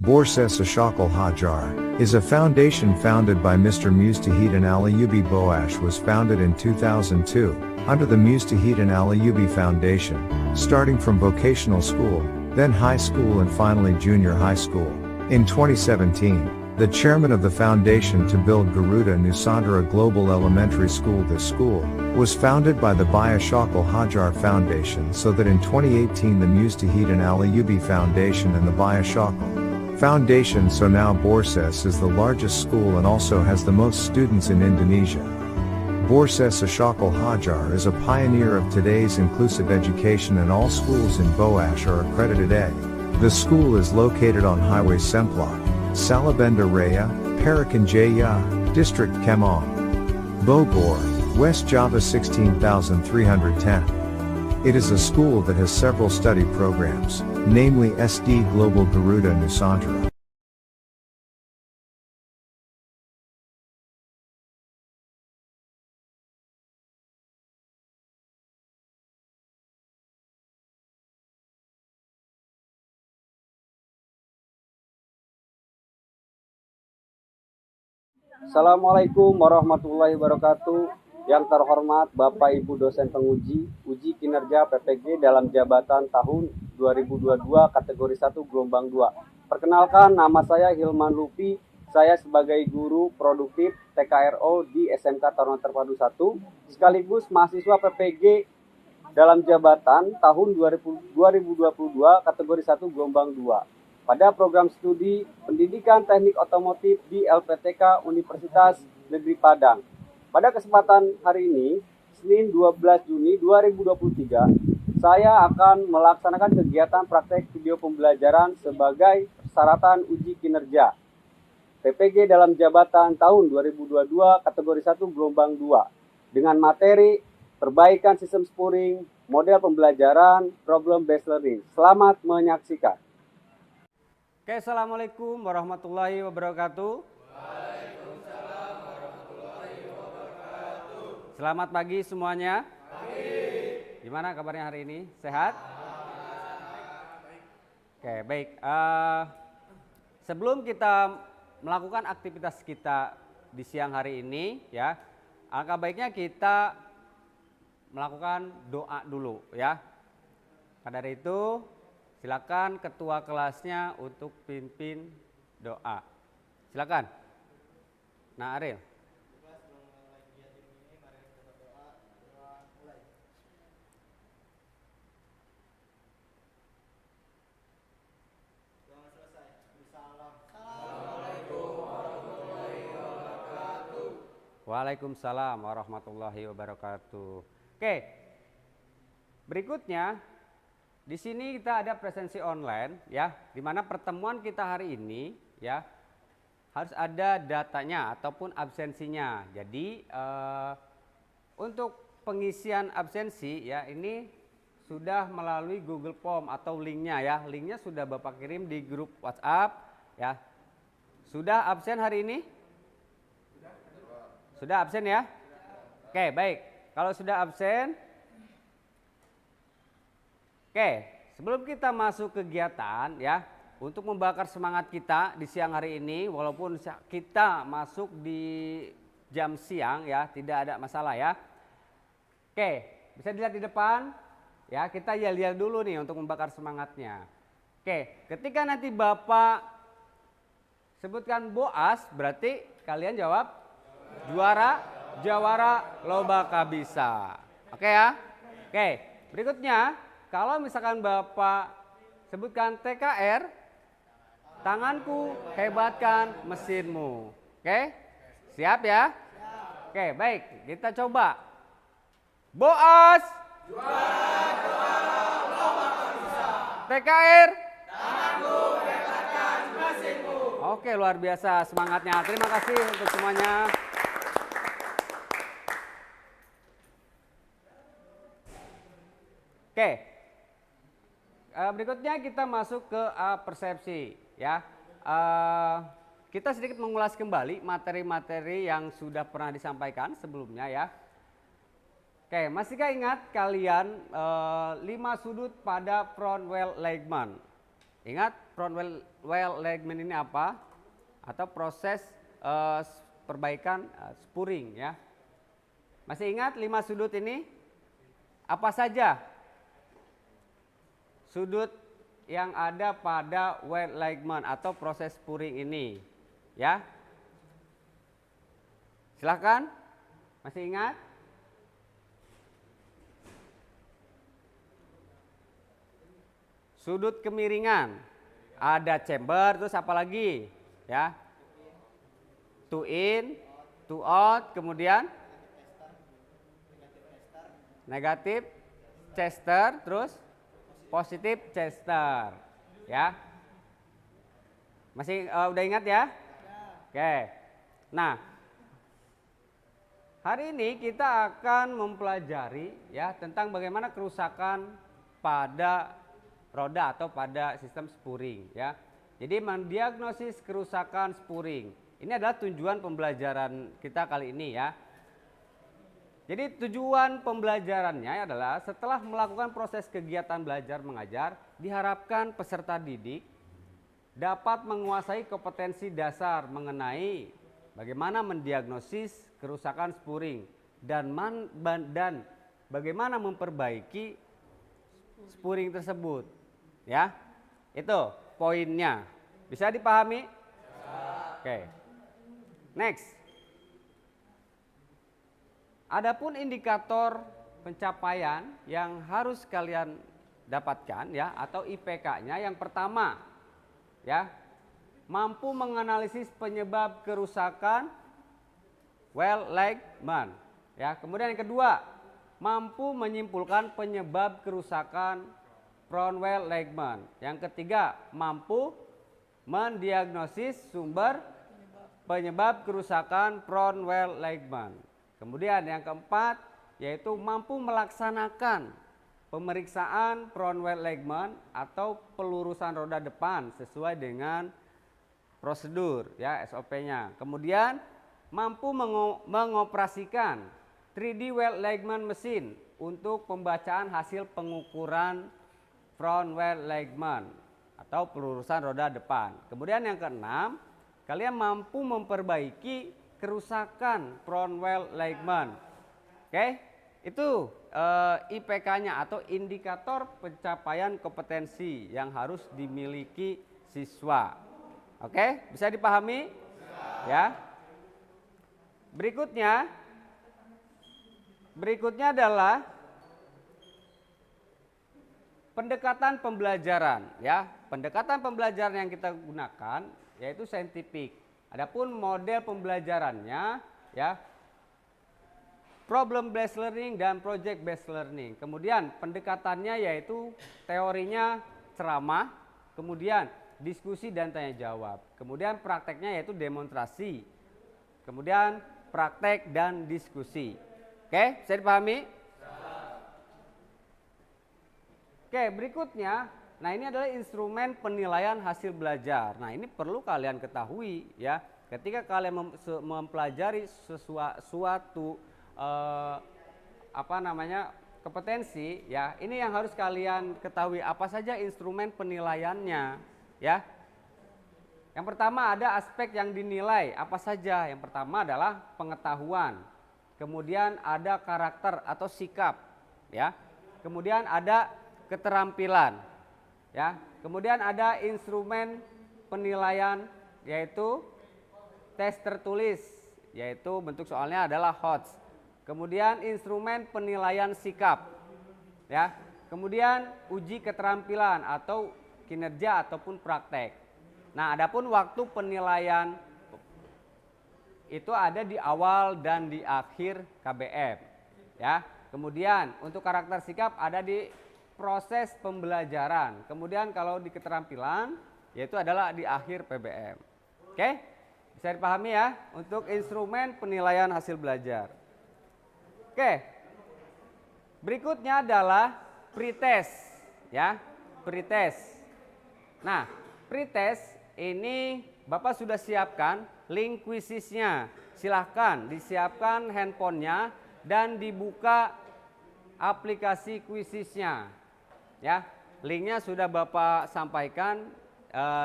Borses Ashokal Hajar is a foundation founded by Mr. Mustahidin Alayubi Boash was founded in 2002, under the Mustahidin Alayubi Foundation, starting from vocational school, then high school and finally junior high school. In 2017, the chairman of the foundation to build Garuda Nusantara Global Elementary School. This school was founded by the Baya Shakal Hajar Foundation, so that in 2018 the Mustahidin Alayubi Foundation and the Baya Shakal Foundation. So now Borses is the largest school and also has the most students in Indonesia. Borses Ashokal Hajar is a pioneer of today's inclusive education and all schools in Boash are accredited A. The school is located on Highway Semplak, Salabenda Raya, Parakan Jaya, District Kemang, Bogor, West Java 16310. It is a school that has several study programs, namely SD Global Garuda Nusantara. Assalamualaikum warahmatullahi wabarakatuh. Yang terhormat Bapak Ibu dosen penguji, uji kinerja PPG dalam jabatan tahun 2022 kategori 1 gelombang 2. Perkenalkan, nama saya Hilman Lupi. Saya sebagai guru produktif TKRO di SMK Taruna Terpadu 1, sekaligus mahasiswa PPG dalam jabatan tahun 2022 kategori 1 gelombang 2. Pada program studi Pendidikan Teknik Otomotif di LPTK Universitas Negeri Padang. Pada kesempatan hari ini, Senin 12 Juni 2023, saya akan melaksanakan kegiatan praktek video pembelajaran sebagai persyaratan uji kinerja PPG dalam jabatan tahun 2022 kategori 1 gelombang 2 dengan materi perbaikan sistem spuring, model pembelajaran, problem based learning. Selamat menyaksikan. Oke, assalamualaikum warahmatullahi wabarakatuh. Waalaikumsalam warahmatullahi wabarakatuh. Selamat pagi semuanya. Pagi. Gimana kabarnya hari ini? Sehat? Oke, baik. Sebelum kita melakukan aktivitas kita di siang hari ini, ya, alangkah baiknya kita melakukan doa dulu, ya. Pada dari itu, silakan ketua kelasnya untuk pimpin doa. Silakan. Nah, Ariel. Waalaikumsalam warahmatullahi wabarakatuh. Oke. Berikutnya, di sini kita ada presensi online, ya, di mana pertemuan kita hari ini, ya, harus ada datanya ataupun absensinya. Jadi untuk pengisian absensi, ya, ini sudah melalui Google Form atau linknya, ya, linknya sudah Bapak kirim di grup WhatsApp, ya. Sudah absen hari ini? Sudah absen, ya? Oke, baik. Kalau sudah absen, oke, sebelum kita masuk kegiatan, ya, untuk membakar semangat kita di siang hari ini, walaupun kita masuk di jam siang, ya, tidak ada masalah, ya. Oke, bisa dilihat di depan, ya, kita lihat dulu nih untuk membakar semangatnya. Oke, ketika nanti Bapak sebutkan Boas, berarti kalian jawab juara, jawara, loba kabisa. Oke, ya. Oke, berikutnya, kalau misalkan Bapak sebutkan TKR, tanganku hebatkan mesinmu. Oke? Siap, ya? Oke, baik. Kita coba. Boas. Juara, juara, lomba bisa. TKR. Tanganku hebatkan mesinmu. Oke, luar biasa semangatnya. Terima kasih untuk semuanya. Oke. Berikutnya kita masuk ke persepsi, ya. Kita sedikit mengulas kembali materi-materi yang sudah pernah disampaikan sebelumnya, ya. Oke, masihkah ingat kalian 5 sudut pada front wheel Leigman? Ingat front well alignment ini apa? Atau proses perbaikan spuring ya. Masih ingat 5 sudut ini? Apa saja sudut yang ada pada well alignment atau proses spuring ini? Ya. Silakan. Masih ingat? Sudut kemiringan. Ada chamber, terus apa lagi? Ya. To in, to out, kemudian negatif Chester, terus positif Chester. Ya. Masih udah ingat ya? Oke. Nah, hari ini kita akan mempelajari ya tentang bagaimana kerusakan pada roda atau pada sistem spuring ya. Jadi mendiagnosis kerusakan spuring. Ini adalah tujuan pembelajaran kita kali ini ya. Jadi tujuan pembelajarannya adalah setelah melakukan proses kegiatan belajar mengajar, diharapkan peserta didik dapat menguasai kompetensi dasar mengenai bagaimana mendiagnosis kerusakan spuring dan bagaimana memperbaiki spuring tersebut. Ya, itu poinnya. Bisa dipahami? Oke. Next. Adapun indikator pencapaian yang harus kalian dapatkan ya atau IPK-nya yang pertama ya, mampu menganalisis penyebab kerusakan well alignment ya. Kemudian yang kedua, mampu menyimpulkan penyebab kerusakan front well alignment. Yang ketiga, mampu mendiagnosis sumber penyebab kerusakan front well alignment. Kemudian yang keempat, yaitu mampu melaksanakan pemeriksaan front well alignment atau pelurusan roda depan sesuai dengan prosedur ya SOP-nya. Kemudian mampu mengoperasikan 3D well alignment mesin untuk pembacaan hasil pengukuran front well alignment atau pelurusan roda depan. Kemudian yang keenam, kalian mampu memperbaiki kerusakan front well alignment. Oke, itu IPK-nya atau indikator pencapaian kompetensi yang harus dimiliki siswa. Oke, bisa dipahami? Ya. Berikutnya adalah pendekatan pembelajaran ya. Pendekatan pembelajaran yang kita gunakan yaitu saintifik. Adapun model pembelajarannya ya problem based learning dan project based learning. Kemudian pendekatannya yaitu teorinya ceramah, kemudian diskusi dan tanya jawab. Kemudian prakteknya yaitu demonstrasi. Kemudian praktek dan diskusi. Oke, bisa dipahami? Oke, berikutnya, nah ini adalah instrumen penilaian hasil belajar. Nah ini perlu kalian ketahui ya, ketika kalian mempelajari suatu kompetensi ya, ini yang harus kalian ketahui apa saja instrumen penilaiannya ya. Yang pertama ada aspek yang dinilai, apa saja? Yang pertama adalah pengetahuan, kemudian ada karakter atau sikap ya, kemudian ada keterampilan ya, kemudian ada instrumen penilaian yaitu tes tertulis, yaitu bentuk soalnya adalah HOTS. Kemudian instrumen penilaian sikap ya, kemudian uji keterampilan atau kinerja ataupun praktek. Nah, adapun waktu penilaian itu ada di awal dan di akhir KBM ya. Kemudian untuk karakter sikap ada di proses pembelajaran. Kemudian kalau di keterampilan yaitu adalah di akhir PBM. Oke? Bisa dipahami ya untuk instrumen penilaian hasil belajar. Oke. Berikutnya adalah pretest ya, pretest. Nah, pretest ini Bapak sudah siapkan link quizisnya. Silahkan disiapkan handphonenya dan dibuka aplikasi quizisnya. Ya, Linknya sudah Bapak sampaikan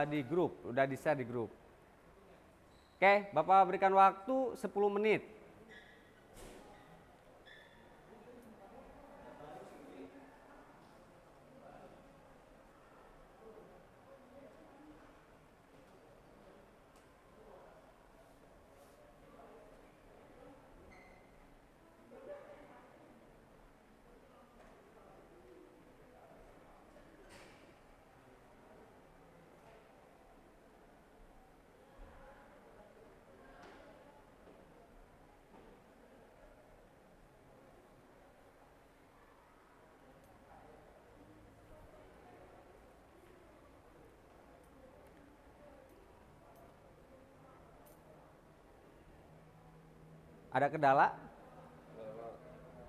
di grup, udah di-share di grup. Oke, Bapak berikan waktu 10 menit. Ada kendala?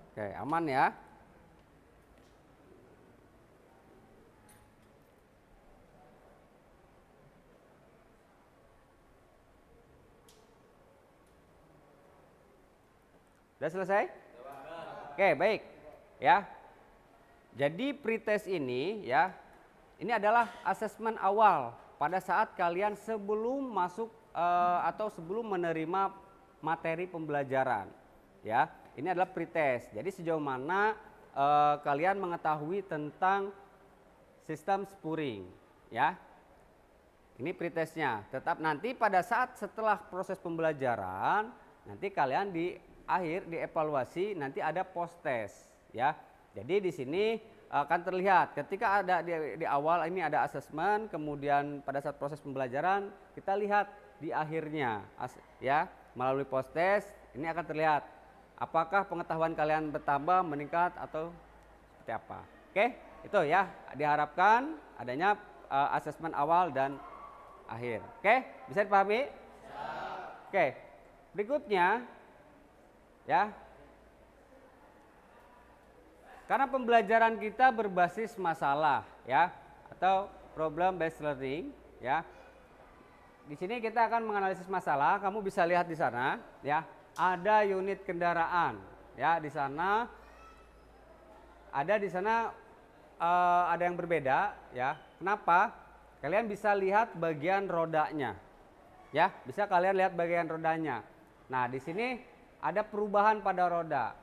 Oke, aman ya. Sudah selesai? Oke, baik. Ya. Jadi pretest ini ya, ini adalah asesmen awal pada saat kalian sebelum masuk atau sebelum menerima materi pembelajaran. Ya, ini adalah pretest. Jadi sejauh mana kalian mengetahui tentang sistem spuring, ya. Ini pretestnya. Tetap nanti pada saat setelah proses pembelajaran, nanti kalian di akhir dievaluasi, nanti ada post test, ya. Jadi di sini akan terlihat ketika ada di awal ini ada asesmen, kemudian pada saat proses pembelajaran kita lihat di akhirnya, ya, melalui post test ini akan terlihat apakah pengetahuan kalian bertambah, meningkat atau seperti apa. Oke, itu ya diharapkan adanya asesmen awal dan akhir. Oke, bisa dipahami? Oke, berikutnya. Ya, karena pembelajaran kita berbasis masalah, ya, atau problem based learning, ya. Di sini kita akan menganalisis masalah. Kamu bisa lihat di sana, ya, ada unit kendaraan, ya, di sana ada ada yang berbeda, ya. Kenapa? Kalian bisa lihat bagian rodanya, ya, bisa kalian lihat bagian rodanya. Nah, di sini ada perubahan pada roda,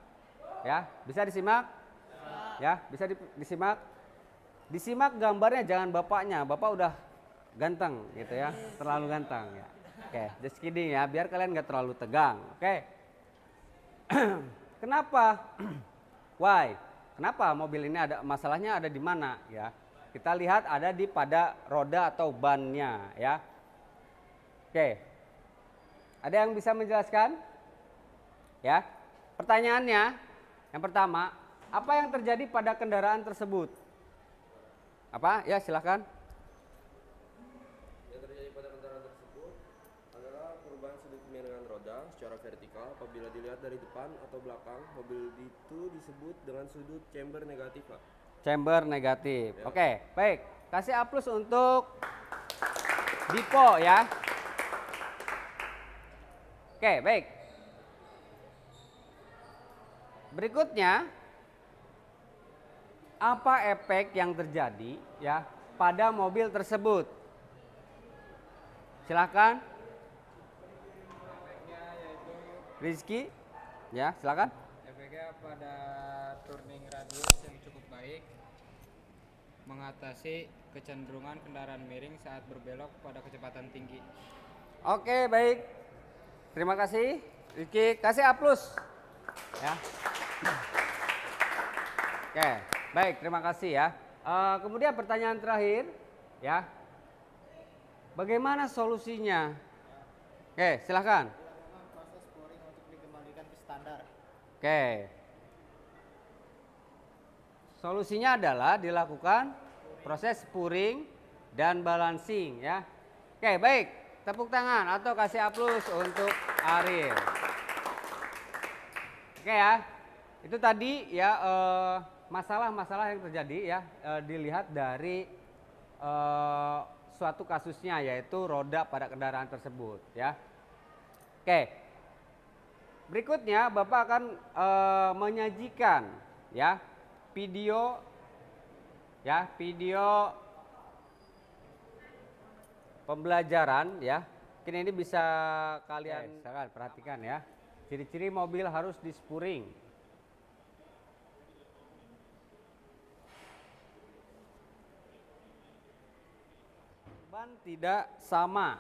ya, bisa disimak, ya, bisa disimak. Disimak gambarnya, jangan bapaknya, bapak udah ganteng gitu ya, terlalu ganteng ya. Oke, just kidding ya, biar kalian nggak terlalu tegang. Oke. Kenapa? Why? Kenapa mobil ini ada masalahnya ada di mana ya? Kita lihat ada pada roda atau bannya ya. Oke. Ada yang bisa menjelaskan? Ya, pertanyaannya yang pertama, apa yang terjadi pada kendaraan tersebut? Apa? Ya, silakan. Yang terjadi pada kendaraan tersebut adalah perubahan sudut kemiringan roda secara vertikal. Apabila dilihat dari depan atau belakang, mobil itu disebut dengan sudut chamber negatif, Pak. Chamber negatif. Ya. Oke, baik. Kasih A+ untuk Dipo ya. Oke, baik. Berikutnya, apa efek yang terjadi ya pada mobil tersebut? Silakan. Efeknya yaitu Rizky, ya silakan. efeknya pada turning radius yang cukup baik, mengatasi kecenderungan kendaraan miring saat berbelok pada kecepatan tinggi. Oke, baik. Terima kasih, Rizky. Kasih A+. Ya. Oke, baik. Terima kasih ya. Kemudian pertanyaan terakhir, ya. Bagaimana solusinya? Oke, silakan. Proses spuring untuk dikembalikan ke standar. Oke. Solusinya adalah dilakukan proses spuring dan balancing ya. Oke, baik. Tepuk tangan atau kasih A+ untuk Ariel. Oke ya. Itu tadi ya masalah-masalah yang terjadi ya dilihat dari suatu kasusnya yaitu roda pada kendaraan tersebut ya. Oke. Berikutnya Bapak akan menyajikan ya video ya video pembelajaran ya. Mungkin ini bisa kalian perhatikan ya. Ciri-ciri mobil harus dispuring. Ban tidak sama.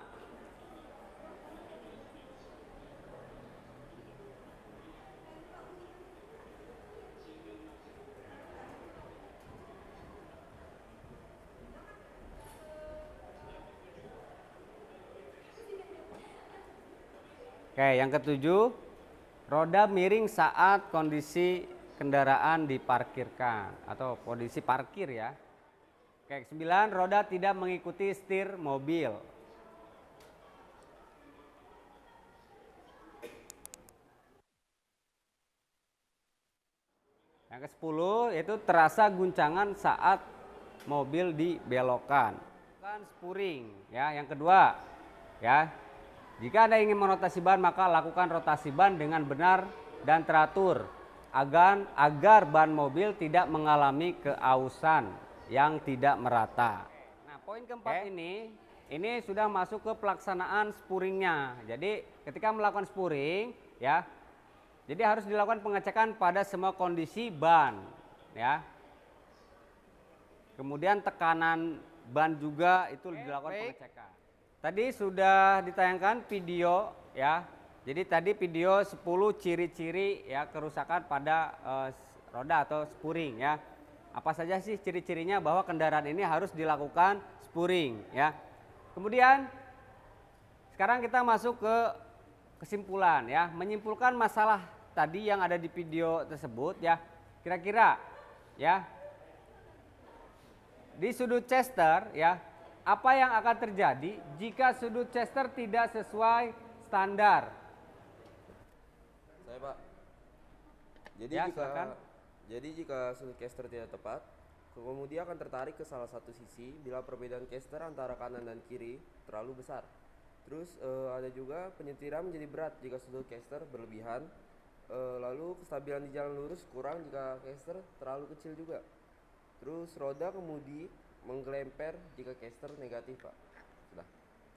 Oke, yang ketujuh, roda miring saat kondisi kendaraan diparkirkan atau kondisi parkir ya. Oke, 9, roda tidak mengikuti setir mobil. Yang ke-10 yaitu terasa guncangan saat mobil dibelokkan. Kan spuring ya. Yang kedua ya, jika Anda ingin merotasi ban maka lakukan rotasi ban dengan benar dan teratur agar ban mobil tidak mengalami keausan yang tidak merata. Nah, poin keempat ini sudah masuk ke pelaksanaan spuringnya. Jadi ketika melakukan spuring ya, jadi harus dilakukan pengecekan pada semua kondisi ban ya. Kemudian tekanan ban juga itu dilakukan pengecekan. Tadi sudah ditayangkan video ya. Jadi tadi video 10 ciri-ciri ya kerusakan pada roda atau spuring ya. Apa saja sih ciri-cirinya bahwa kendaraan ini harus dilakukan spuring ya. Kemudian sekarang kita masuk ke kesimpulan ya, menyimpulkan masalah tadi yang ada di video tersebut ya. Kira-kira ya di sudut Chester ya, apa yang akan terjadi jika sudut Chester tidak sesuai standar? Saya Pak. Jadi jika sudut caster tidak tepat, pengemudi akan tertarik ke salah satu sisi bila perbedaan caster antara kanan dan kiri terlalu besar. Terus ada juga penyetiran menjadi berat jika sudut caster berlebihan. Lalu kestabilan di jalan lurus kurang jika caster terlalu kecil juga. Terus roda kemudi menggelemper jika caster negatif Pak. Sudah.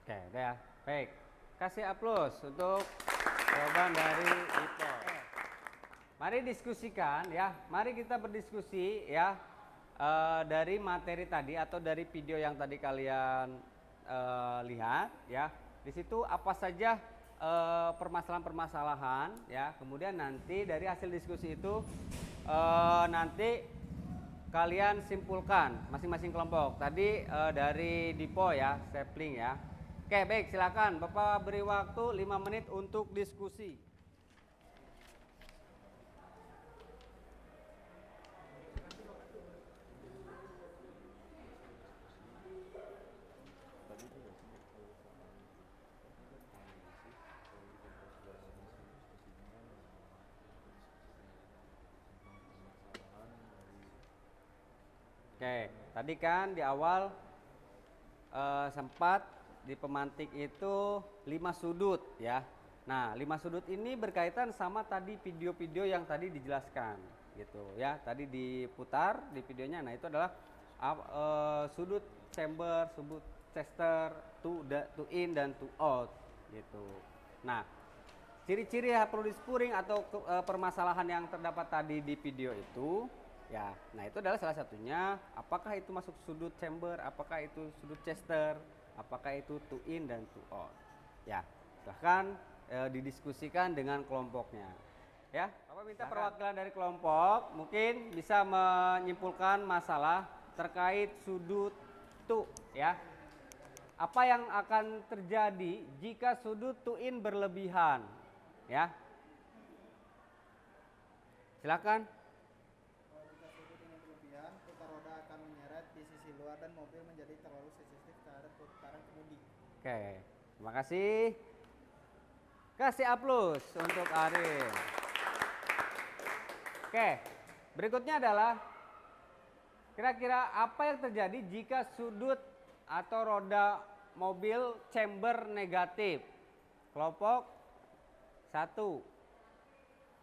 Oke, udah ya. Baik. Kasih aplaus untuk jawaban dari Ipo. Mari diskusikan ya. Mari kita berdiskusi ya dari materi tadi atau dari video yang tadi kalian lihat ya. Di situ apa saja permasalahan-permasalahan ya. Kemudian nanti dari hasil diskusi itu nanti kalian simpulkan masing-masing kelompok. Tadi dari Dipo ya, Sapling ya. Oke, baik, silakan Bapak beri waktu 5 menit untuk diskusi. Oke, tadi kan di awal sempat di pemantik itu 5 sudut ya. Nah, 5 sudut ini berkaitan sama tadi video-video yang tadi dijelaskan gitu ya. Tadi diputar di videonya. Nah, itu adalah sudut chamber, sudut Chester, to in dan to out gitu. Nah, ciri-ciri perlu dispuring atau permasalahan yang terdapat tadi di video itu ya, nah itu adalah salah satunya apakah itu masuk sudut chamber, apakah itu sudut Chester, apakah itu to in dan to out. Ya, silahkan didiskusikan dengan kelompoknya. Ya, Bapak minta perwakilan dari kelompok mungkin bisa menyimpulkan masalah terkait sudut to ya. Apa yang akan terjadi jika sudut to in berlebihan? Ya. Silakan. Putar roda akan menyeret di sisi luar dan mobil menjadi terlalu sensitif terhadap putaran kemudi. Oke, terima kasih. Kasih aplaus untuk Arif. Oke, berikutnya adalah kira-kira apa yang terjadi jika sudut atau roda mobil chamber negatif? Kelompok 1.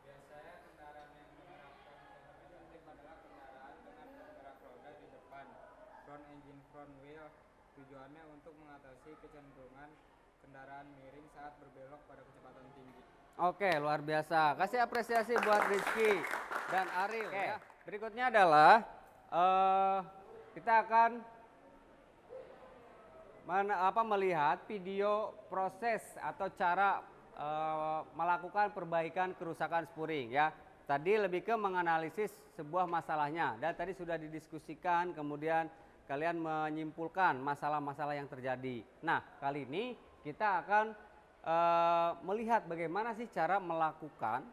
Biasanya kendaraan yang menerapkan chamber negatif adalah kendaraan dengan penggerak roda di depan. Tujuannya untuk mengatasi kecenderungan kendaraan miring saat berbelok pada kecepatan tinggi. Oke, luar biasa. Kasih apresiasi buat Rizky dan Ariel. Ya. Berikutnya adalah kita akan melihat video proses atau cara melakukan perbaikan kerusakan spuring ya. Tadi lebih ke menganalisis sebuah masalahnya dan tadi sudah didiskusikan, kemudian kalian menyimpulkan masalah-masalah yang terjadi. Nah, kali ini kita akan melihat bagaimana sih cara melakukan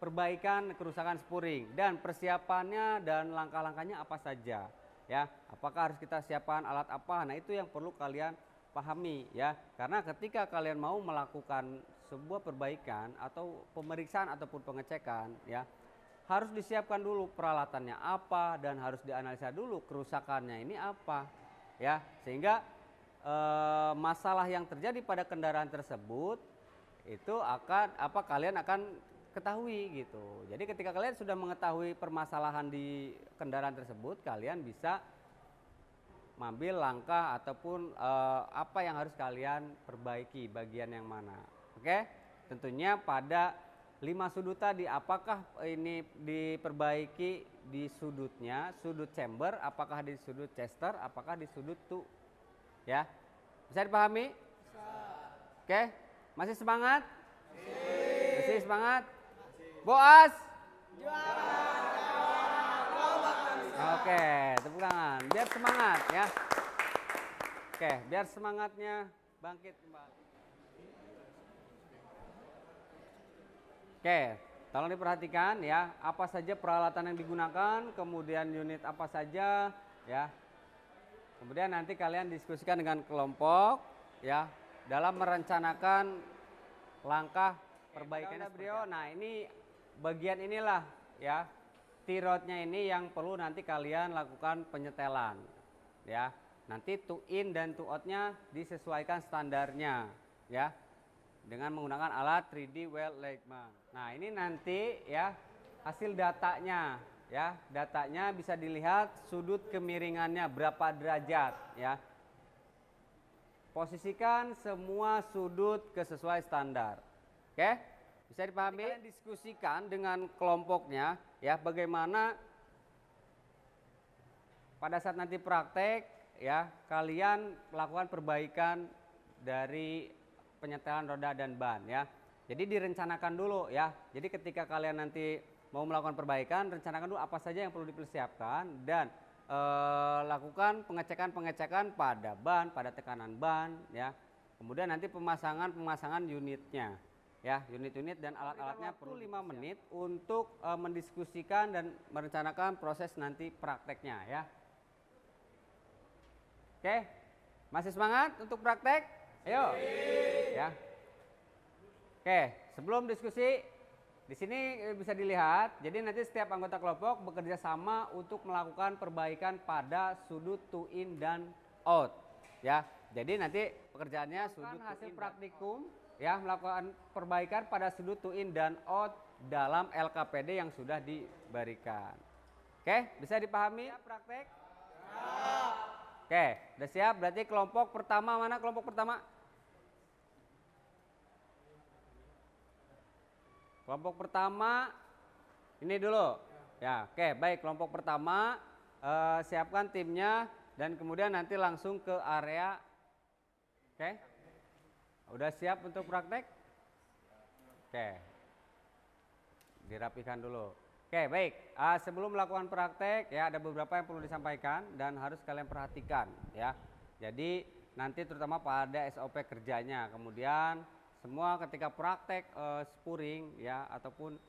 perbaikan kerusakan spuring dan persiapannya dan langkah-langkahnya apa saja ya. Apakah harus kita siapkan alat apa? Nah, itu yang perlu kalian pahami ya. Karena ketika kalian mau melakukan sebuah perbaikan atau pemeriksaan ataupun pengecekan ya, harus disiapkan dulu peralatannya apa dan harus dianalisa dulu kerusakannya ini apa ya, sehingga masalah yang terjadi pada kendaraan tersebut itu kalian akan ketahui gitu. Jadi ketika kalian sudah mengetahui permasalahan di kendaraan tersebut, kalian bisa mengambil langkah ataupun apa yang harus kalian perbaiki, bagian yang mana. Oke? Tentunya pada 5 sudut tadi, apakah ini diperbaiki di sudutnya, sudut chamber, apakah di sudut chester, apakah di sudut ya, bisa dipahami? Bisa. Oke, masih semangat? Masih semangat? Boas? Oke, tepuk tangan, biar semangat ya. Oke, biar semangatnya bangkit kembali. Oke, tolong diperhatikan ya, apa saja peralatan yang digunakan, kemudian unit apa saja ya. Kemudian nanti kalian diskusikan dengan kelompok ya dalam merencanakan langkah perbaikannya. Nah, ini bagian inilah ya, T-rodnya ini yang perlu nanti kalian lakukan penyetelan ya. Nanti to in dan to outnya disesuaikan standarnya ya dengan menggunakan alat 3D well Legman. Nah, ini nanti ya hasil datanya. Ya, datanya bisa dilihat sudut kemiringannya berapa derajat ya. Posisikan semua sudut sesuai standar. Oke? Bisa dipahami? Kalian diskusikan dengan kelompoknya ya bagaimana pada saat nanti praktek ya kalian melakukan perbaikan dari penyetelan roda dan ban ya. Jadi direncanakan dulu ya. Jadi ketika kalian nanti mau melakukan perbaikan, rencanakan dulu apa saja yang perlu dipersiapkan dan lakukan pengecekan pada ban, pada tekanan ban ya. Kemudian nanti pemasangan unitnya ya, unit-unit dan alat-alatnya perlu 5 menit untuk mendiskusikan dan merencanakan proses nanti prakteknya ya. Oke, masih semangat untuk praktek? Ayo ya. Oke, sebelum diskusi di sini bisa dilihat, jadi nanti setiap anggota kelompok bekerja sama untuk melakukan perbaikan pada sudut to in dan out ya. Jadi nanti pekerjaannya sudut hasil praktikum ya, melakukan perbaikan pada sudut to in dan out dalam LKPD yang sudah diberikan. Oke, bisa dipahami ya praktek? Siap. Oke, udah siap? Berarti kelompok pertama mana kelompok pertama? Kelompok pertama ini dulu ya. Oke, baik, kelompok pertama siapkan timnya dan kemudian nanti langsung ke area. Oke, udah siap untuk praktek? Oke, dirapikan dulu. Oke, baik, sebelum melakukan praktek ya ada beberapa yang perlu disampaikan dan harus kalian perhatikan ya. Jadi nanti terutama pada SOP kerjanya, kemudian semua ketika praktek spuring ya ataupun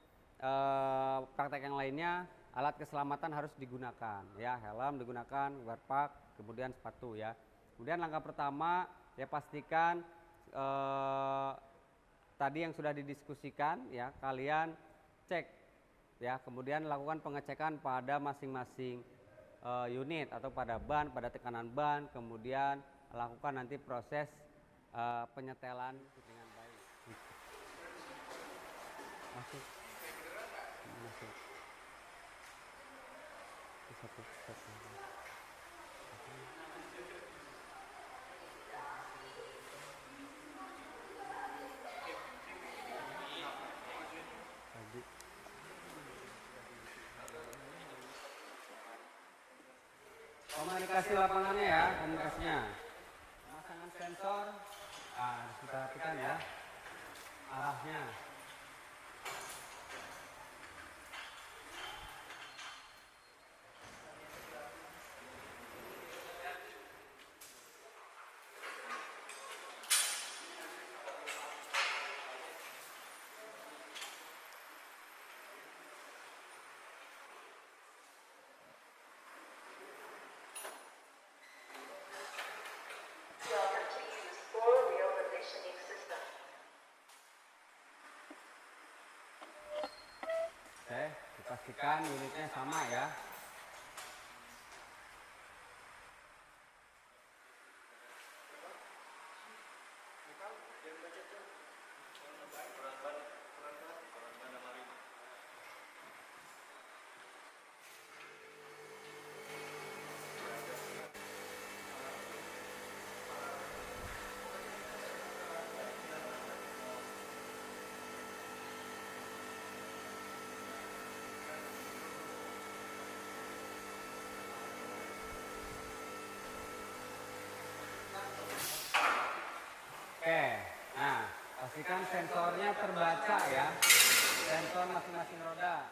praktek yang lainnya, alat keselamatan harus digunakan ya, helm digunakan, wearpack, kemudian sepatu ya. Kemudian langkah pertama ya pastikan tadi yang sudah didiskusikan ya kalian cek ya, kemudian lakukan pengecekan pada masing-masing unit atau pada ban, pada tekanan ban, kemudian lakukan nanti proses penyetelan dengan baik. Masuk. Komunikasi lapangannya ya, komunikasinya. Pemasangan sensor, harus kita perhatikan ya, arahnya. Welcome to use four-wheel positioning system. Oke, dipastikan unitnya sama ya. Oke, nah pastikan sensornya terbaca ya, sensor masing-masing roda.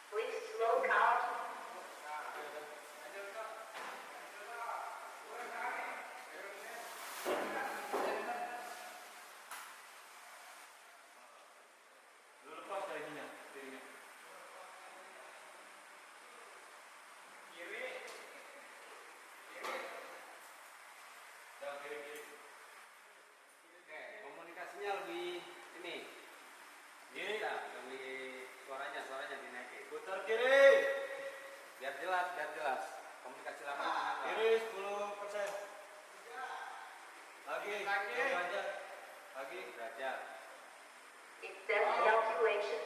Please slow count. Oke, komunikasinya lebih ini. Bisa, lebih suaranya dinaikin. Putar kiri. Biar jelas. Komunikasi lapangan. Kiri 10%. Lagi. Lagi. Derajat. Extend calculation.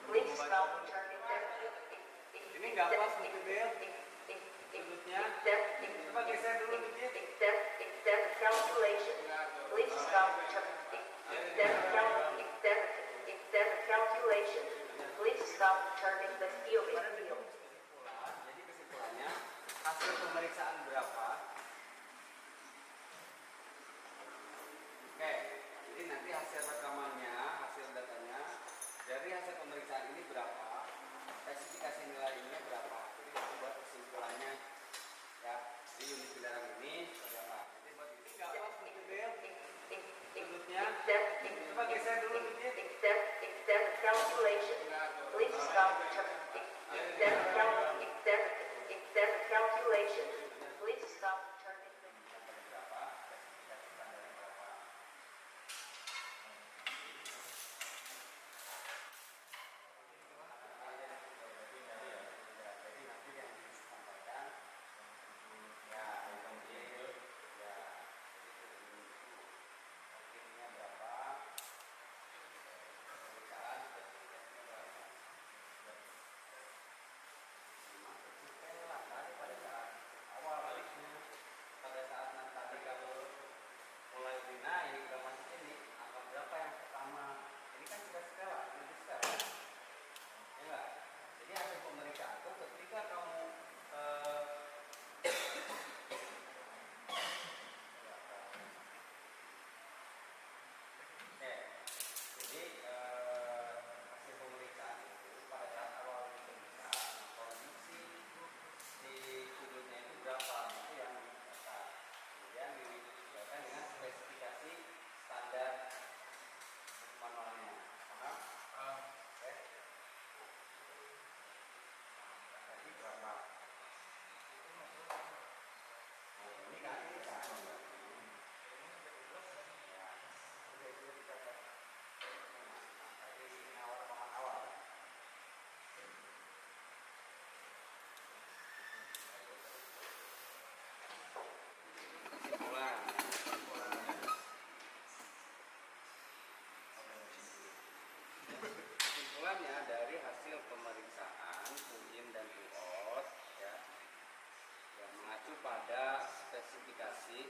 Please stop turning Ini nggak pas untuk Bel. Sudutnya. Coba geser dulu dikit. Extend calculation. Please stop turning. Extend calculation. Please stop turning the steering wheel. Jadi kesimpulannya, hasil pemeriksaan berapa? Oke, jadi nanti hasil rekamannya, hasil datanya, dari hasil pemeriksaan ini berapa, spesifikasi nilainya berapa. Jadi nanti buat kesimpulannya, ya, di unit kendaraan ini berapa. Jadi buat ini nggak apa sudutnya. Coba geser dulu dikit. Extend calculation. Please stop turning. Extend calculation. Please stop turning.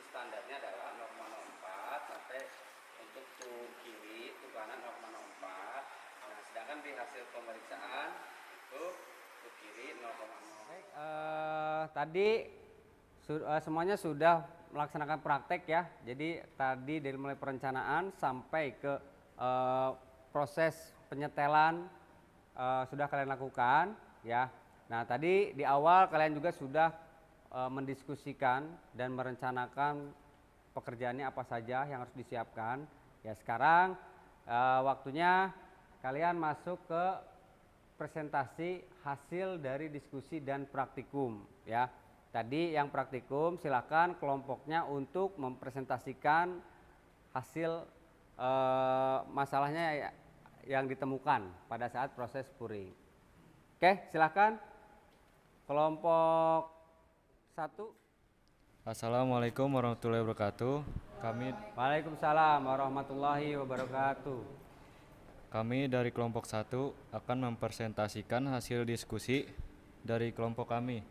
standarnya adalah 0,04 sampai untuk tuh kiri, tuh kanan 0,04. Nah, sedangkan di hasil pemeriksaan itu tuh kiri 0,0. Baik, tadi semuanya sudah melaksanakan praktek ya. Jadi tadi dari mulai perencanaan sampai ke proses penyetelan sudah kalian lakukan ya. Nah, tadi di awal kalian juga sudah mendiskusikan dan merencanakan pekerjaannya apa saja yang harus disiapkan. Ya, sekarang waktunya kalian masuk ke presentasi hasil dari diskusi dan praktikum ya. Tadi yang praktikum silakan kelompoknya untuk mempresentasikan hasil masalahnya yang ditemukan pada saat proses spuring. Oke, silakan kelompok 1. Assalamualaikum warahmatullahi wabarakatuh. Waalaikumsalam warahmatullahi wabarakatuh. Kami dari kelompok 1 akan mempresentasikan hasil diskusi dari kelompok kami.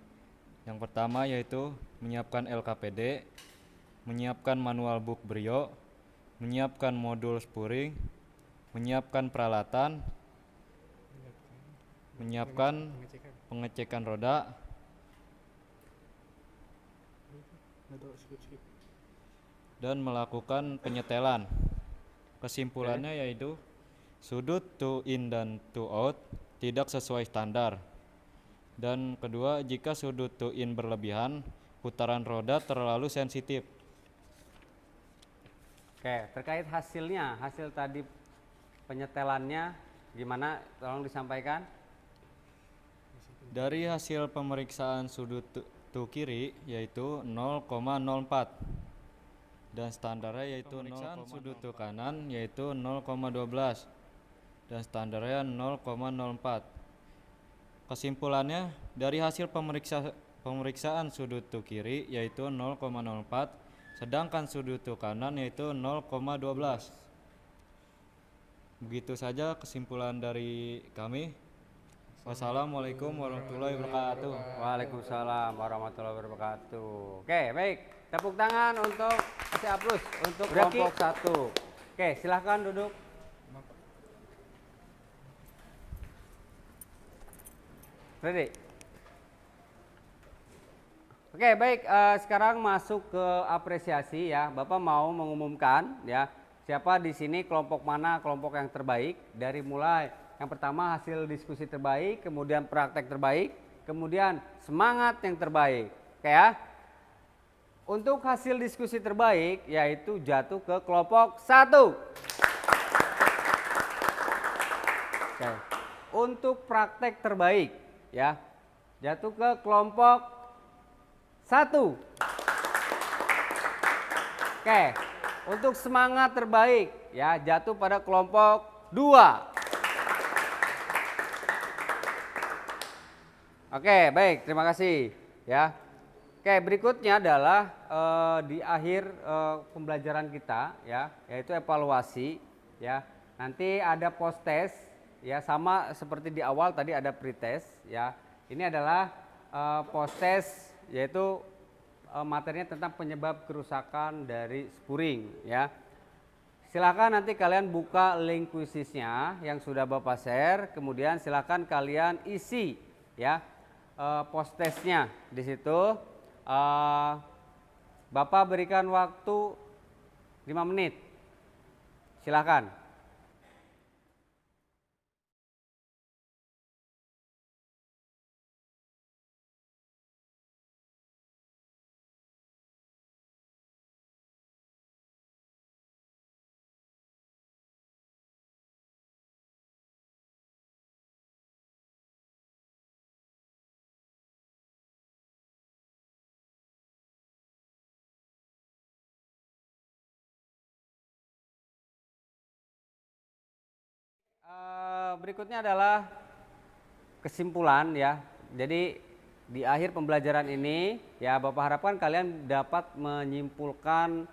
Yang pertama yaitu menyiapkan LKPD, menyiapkan manual book Brio, menyiapkan modul spuring, menyiapkan peralatan, menyiapkan pengecekan roda, dan melakukan penyetelan. Kesimpulannya yaitu sudut to in dan to out tidak sesuai standar. Dan kedua, jika sudut to in berlebihan, putaran roda terlalu sensitif. Oke, terkait hasilnya, hasil tadi penyetelannya gimana? Tolong disampaikan. Dari hasil pemeriksaan sudut to kiri yaitu 0,04 dan standarnya yaitu pemeriksaan sudut to kanan yaitu 0,12 dan standarnya 0,04. Kesimpulannya dari hasil pemeriksaan sudut to kiri yaitu 0,04 sedangkan sudut to kanan yaitu 0,12. Begitu saja kesimpulan dari kami. Wassalamualaikum warahmatullahi wabarakatuh. Waalaikumsalam warahmatullahi wabarakatuh. Oke, baik. Tepuk tangan untuk A+ untuk kelompok 1. Oke, silahkan duduk. Ready? Oke, baik. Sekarang masuk ke apresiasi ya. Bapak mau mengumumkan ya siapa di sini kelompok mana kelompok yang terbaik dari mulai yang pertama hasil diskusi terbaik, kemudian praktek terbaik, kemudian semangat yang terbaik. Oke ya. Untuk hasil diskusi terbaik yaitu jatuh ke kelompok 1. Oke. Untuk praktek terbaik ya jatuh ke kelompok 1. Oke, untuk semangat terbaik ya jatuh pada kelompok 2. Oke, baik, terima kasih ya. Oke, berikutnya adalah di akhir pembelajaran kita ya, yaitu evaluasi ya. Nanti ada post test ya, sama seperti di awal tadi ada pretest ya. Ini adalah post test yaitu materinya tentang penyebab kerusakan dari spuring ya. Silakan nanti kalian buka link kuisisnya yang sudah Bapak share, kemudian silakan kalian isi ya post testnya di situ. Bapak berikan waktu 5 menit. Silakan. Berikutnya adalah kesimpulan ya. Jadi di akhir pembelajaran ini ya Bapak harapkan kalian dapat menyimpulkan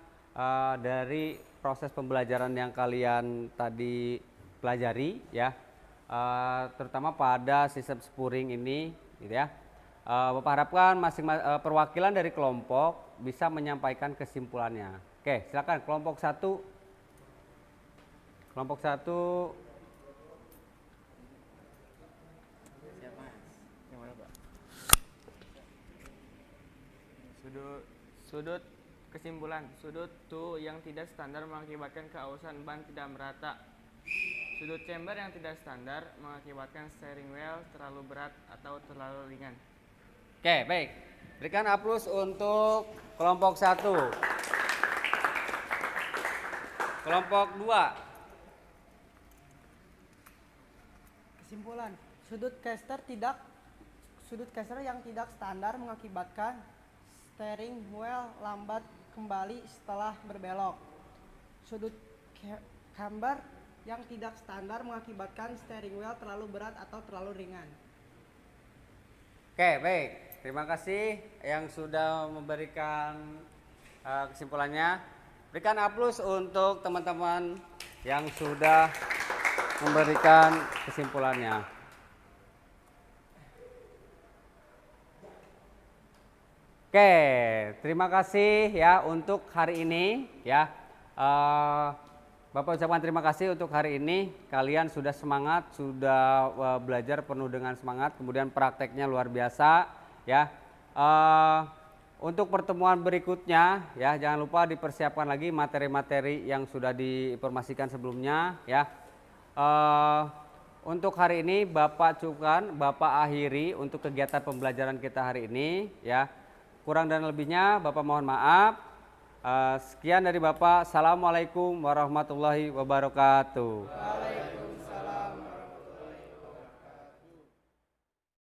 dari proses pembelajaran yang kalian tadi pelajari ya, terutama pada sistem spuring ini gitu ya. Bapak harapkan perwakilan dari kelompok bisa menyampaikan kesimpulannya. Oke, silakan kelompok 1. Kelompok 1. Sudut kesimpulan, sudut tuh yang tidak standar mengakibatkan keausan ban tidak merata. Sudut chamber yang tidak standar mengakibatkan steering wheel terlalu berat atau terlalu ringan. Oke, baik. Berikan aplaus untuk kelompok 1. Kelompok 2. Kesimpulan, sudut caster yang tidak standar mengakibatkan steering wheel lambat kembali setelah berbelok. Sudut camber yang tidak standar mengakibatkan steering wheel terlalu berat atau terlalu ringan. Oke, baik. Terima kasih yang sudah memberikan kesimpulannya. Berikan aplaus untuk teman-teman yang sudah memberikan kesimpulannya. Oke, terima kasih ya untuk hari ini ya. Bapak ucapkan terima kasih untuk hari ini. Kalian sudah semangat, sudah belajar penuh dengan semangat, kemudian prakteknya luar biasa ya. Untuk pertemuan berikutnya ya, jangan lupa dipersiapkan lagi materi-materi yang sudah diinformasikan sebelumnya ya. Untuk hari ini Bapak akhiri untuk kegiatan pembelajaran kita hari ini ya. Kurang dan lebihnya Bapak mohon maaf. Sekian dari Bapak. Assalamualaikum warahmatullahi wabarakatuh.